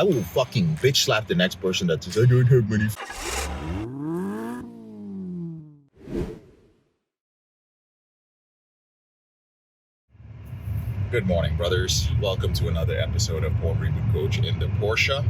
I will fucking bitch slap the next person that says, I don't have money. Good morning, brothers. Welcome to another episode of Porn Reboot Coach in the Porsche.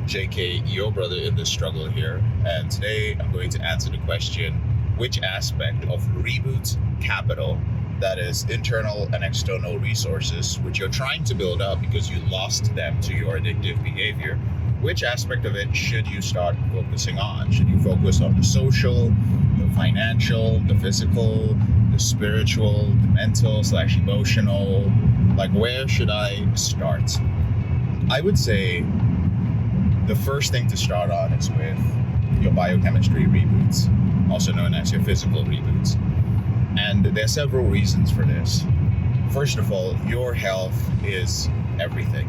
JK, your brother in this struggle here. And today I'm going to answer the question, which aspect of Reboot capital, that is internal and external resources, which you're trying to build up because you lost them to your addictive behavior, which aspect of it should you start focusing on? Should you focus on the social, the financial, the physical, the spiritual, the mental/emotional? Like, where should I start? I would say the first thing to start on is with your biochemistry reboots, also known as your physical reboots. And there are several reasons for this. First of all, your health is everything.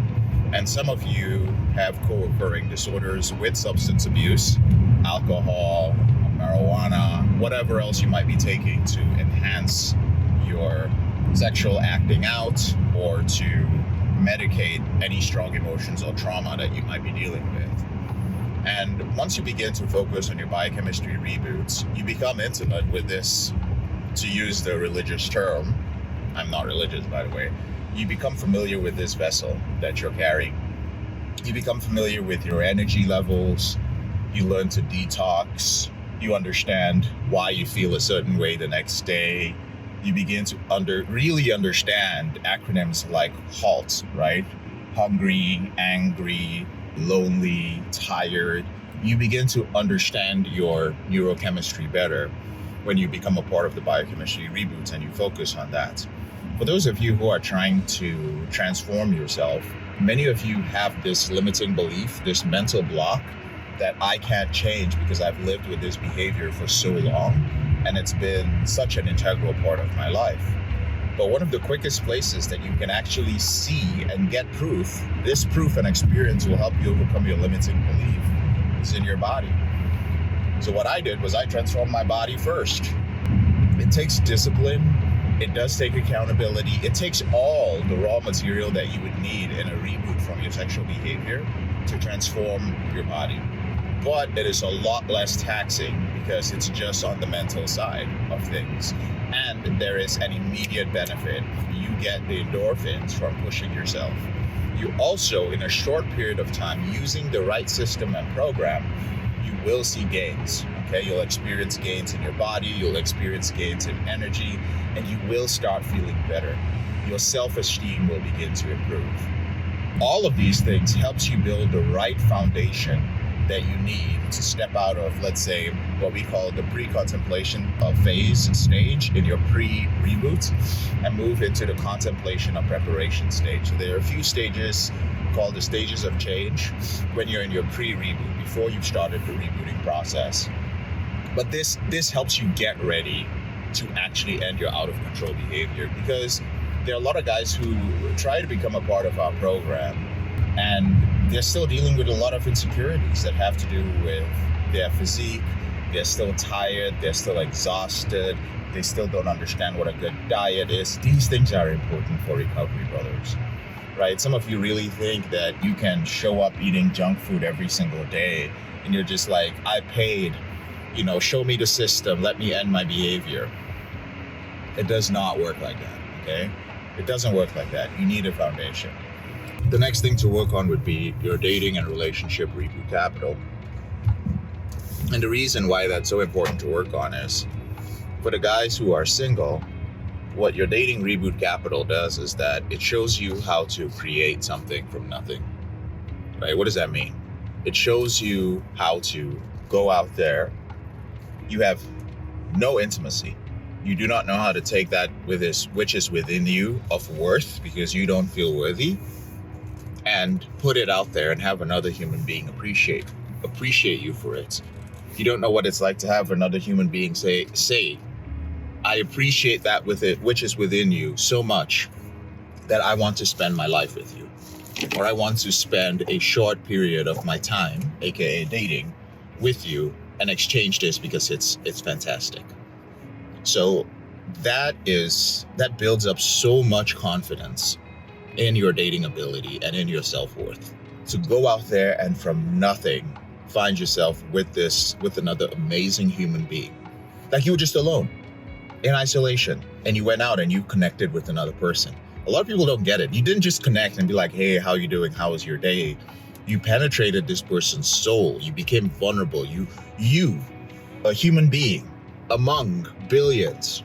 And some of you have co-occurring disorders with substance abuse, alcohol, marijuana, whatever else you might be taking to enhance your sexual acting out or to medicate any strong emotions or trauma that you might be dealing with. And once you begin to focus on your biochemistry reboots, you become intimate with this, to use the religious term. I'm not religious, by the way. You become familiar with this vessel that you're carrying. You become familiar with your energy levels. You learn to detox. You understand why you feel a certain way the next day. You begin to really understand acronyms like HALT, right? Hungry, angry, lonely, tired. You begin to understand your neurochemistry better when you become a part of the biochemistry reboots and you focus on that. For those of you who are trying to transform yourself, many of you have this limiting belief, this mental block that I can't change because I've lived with this behavior for so long and it's been such an integral part of my life. But one of the quickest places that you can actually see and get proof, this proof and experience will help you overcome your limiting belief, is in your body. So what I did was I transformed my body first. It takes discipline. It does take accountability. It takes all the raw material that you would need in a reboot from your sexual behavior to transform your body. But it is a lot less taxing because it's just on the mental side of things. And there is an immediate benefit. You get the endorphins from pushing yourself. You also, in a short period of time, using the right system and program, you will see gains, okay? You'll experience gains in your body, you'll experience gains in energy, and you will start feeling better. Your self-esteem will begin to improve. All of these things helps you build the right foundation that you need to step out of, let's say, what we call the pre-contemplation phase stage in your pre-reboot and move into the contemplation or preparation stage. So there are a few stages called the stages of change when you're in your pre-reboot, before you've started the rebooting process. But this helps you get ready to actually end your out of control behavior, because there are a lot of guys who try to become a part of our program and they're still dealing with a lot of insecurities that have to do with their physique. They're still tired, they're still exhausted, they still don't understand what a good diet is. These things are important for recovery, brothers. Right? Some of you really think that you can show up eating junk food every single day and you're just like, I paid, show me the system, let me end my behavior. It does not work like that, okay? It doesn't work like that. You need a foundation. The next thing to work on would be your dating and relationship reboot capital. And the reason why that's so important to work on is, for the guys who are single, what your dating reboot capital does is that it shows you how to create something from nothing, right? What does that mean? It shows you how to go out there. You have no intimacy. You do not know how to take that which is within you of worth because you don't feel worthy, and put it out there and have another human being appreciate you for it. You don't know what it's like to have another human being say, I appreciate that with it, which is within you so much that I want to spend my life with you, or I want to spend a short period of my time, aka dating, with you and exchange this because it's fantastic. So that builds up so much confidence in your dating ability and in your self-worth. to go out there and from nothing find yourself with another amazing human being. Like you were just alone in isolation and you went out and you connected with another person. A lot of people don't get it. You didn't just connect and be like, hey, how you doing? How was your day? You penetrated this person's soul. You became vulnerable. You, a human being among billions,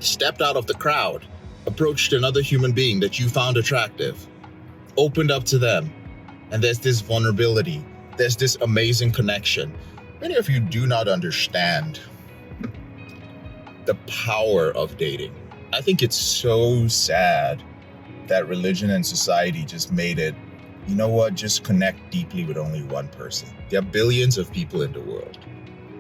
stepped out of the crowd, approached another human being that you found attractive, opened up to them, and there's this vulnerability. There's this amazing connection. Many of you do not understand the power of dating. I think it's so sad that religion and society just made it, you know what, just connect deeply with only one person. There are billions of people in the world,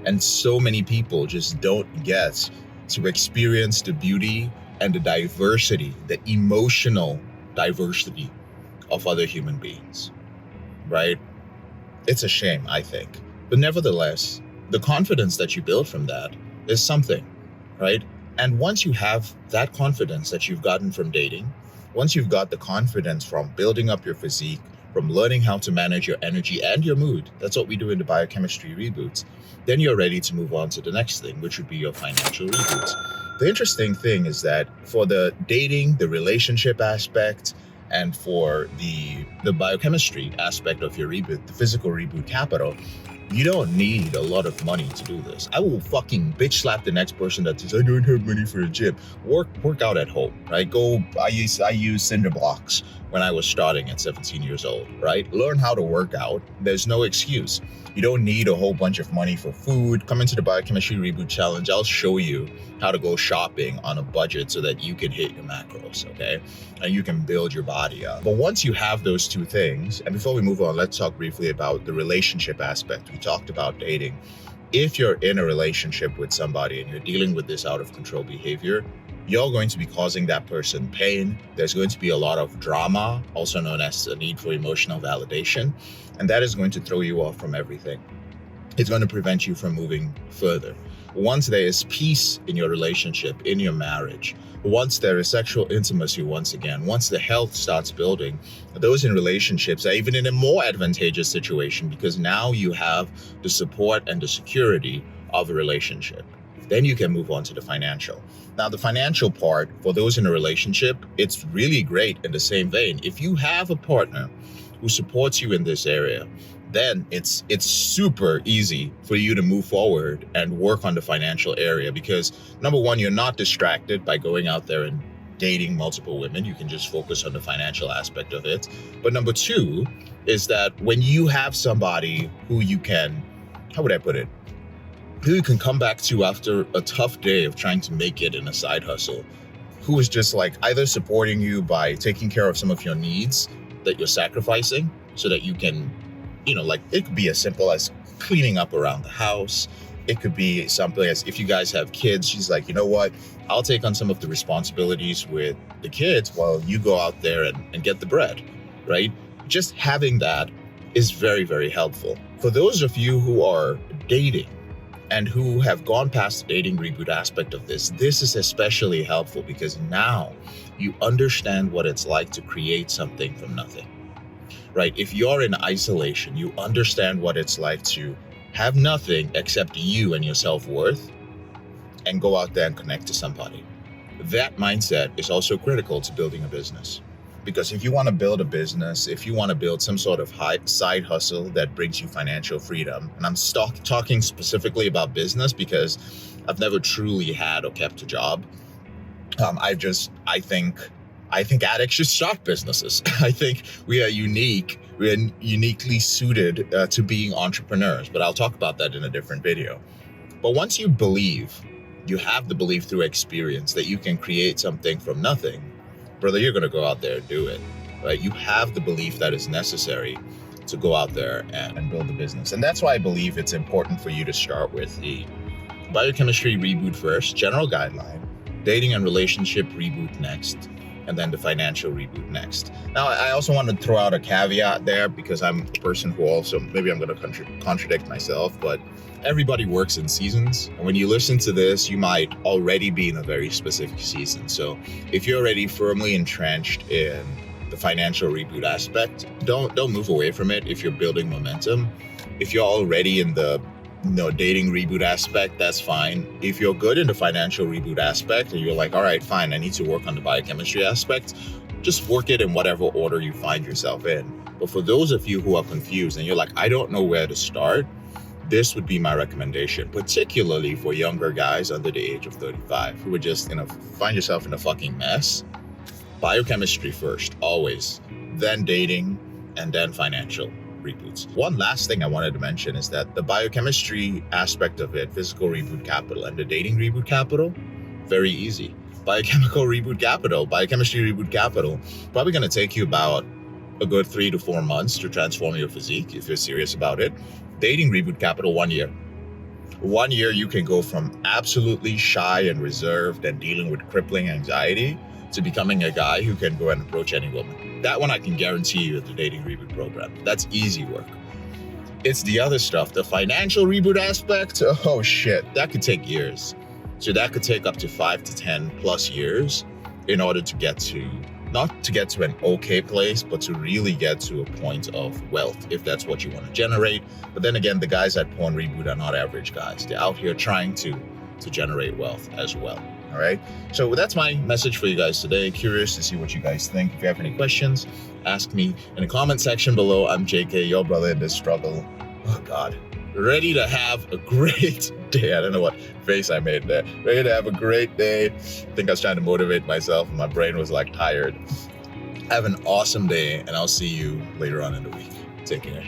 and so many people just don't get to experience the beauty and the diversity, the emotional diversity of other human beings, right? It's a shame, I think. But nevertheless, the confidence that you build from that is something, right? And once you have that confidence that you've gotten from dating, once you've got the confidence from building up your physique, from learning how to manage your energy and your mood, that's what we do in the biochemistry reboots, then you're ready to move on to the next thing, which would be your financial reboots. The interesting thing is that for the dating, the relationship aspect, and for the biochemistry aspect of your reboot, the physical reboot capital, you don't need a lot of money to do this. I will fucking bitch slap the next person that says, I don't have money for a gym. Work out at home, right? I use cinder blocks when I was starting at 17 years old, right? Learn how to work out. There's no excuse. You don't need a whole bunch of money for food. Come into the Biochemistry Reboot Challenge. I'll show you how to go shopping on a budget so that you can hit your macros, okay? And you can build your body up. But once you have those two things, and before we move on, let's talk briefly about the relationship aspect. We talked about dating. If you're in a relationship with somebody and you're dealing with this out of control behavior, you're going to be causing that person pain. There's going to be a lot of drama, also known as a need for emotional validation. And that is going to throw you off from everything. It's going to prevent you from moving further. Once there is peace in your relationship, in your marriage, once there is sexual intimacy once again, once the health starts building, those in relationships are even in a more advantageous situation because now you have the support and the security of a relationship. Then you can move on to the financial. Now, the financial part for those in a relationship, it's really great in the same vein. If you have a partner who supports you in this area, then it's super easy for you to move forward and work on the financial area because number one, you're not distracted by going out there and dating multiple women. You can just focus on the financial aspect of it. But number two is that when you have somebody who you can, how would I put it? Who you can come back to after a tough day of trying to make it in a side hustle, who is just like either supporting you by taking care of some of your needs that you're sacrificing so that you can, like it could be as simple as cleaning up around the house. It could be something as if you guys have kids, she's like, you know what, I'll take on some of the responsibilities with the kids while you go out there and get the bread, right? Just having that is very, very helpful. For those of you who are dating, and who have gone past the dating reboot aspect of this is especially helpful because now you understand what it's like to create something from nothing, right? If you're in isolation, you understand what it's like to have nothing except you and your self-worth and go out there and connect to somebody. That mindset is also critical to building a business. Because if you want to build a business, if you want to build some sort of side hustle that brings you financial freedom, and I'm talking specifically about business because I've never truly had or kept a job. I think addicts should start businesses. I think we are unique. We are uniquely suited to being entrepreneurs, but I'll talk about that in a different video. But once you believe, you have the belief through experience that you can create something from nothing, brother, you're going to go out there and do it, right? You have the belief that is necessary to go out there and build a business. And that's why I believe it's important for you to start with the biochemistry reboot first, general guideline, dating and relationship reboot next, and then the financial reboot next. Now, I also want to throw out a caveat there because I'm a person who also, maybe I'm going to contradict myself, but everybody works in seasons. And when you listen to this, you might already be in a very specific season. So if you're already firmly entrenched in the financial reboot aspect, don't move away from it if you're building momentum. If you're already in the dating reboot aspect, that's fine. If you're good in the financial reboot aspect and you're like, all right, fine, I need to work on the biochemistry aspect, just work it in whatever order you find yourself in. But for those of you who are confused and you're like, I don't know where to start, this would be my recommendation, particularly for younger guys under the age of 35 who are just, find yourself in a fucking mess. Biochemistry first, always, then dating, and then financial reboots. One last thing I wanted to mention is that the biochemistry aspect of it, physical reboot capital, and the dating reboot capital, very easy. Biochemical reboot capital, biochemistry reboot capital, probably going to take you about a good 3 to 4 months to transform your physique if you're serious about it. Dating reboot capital, 1 year. 1 year, you can go from absolutely shy and reserved and dealing with crippling anxiety to becoming a guy who can go and approach any woman. That one I can guarantee you at the dating reboot program. That's easy work. It's the other stuff, the financial reboot aspect. Oh shit, that could take years. So that could take up to 5 to 10 plus years in order to get to, not to get to an okay place, but to really get to a point of wealth, if that's what you want to generate. But then again, the guys at Porn Reboot are not average guys. They're out here trying to generate wealth as well. All right. So that's my message for you guys today. Curious to see what you guys think. If you have any questions, ask me in the comment section below. I'm JK, your brother in this struggle. Oh God. Ready to have a great day. I don't know what face I made there. Ready to have a great day. I think I was trying to motivate myself and my brain was like tired. Have an awesome day and I'll see you later on in the week. Take care.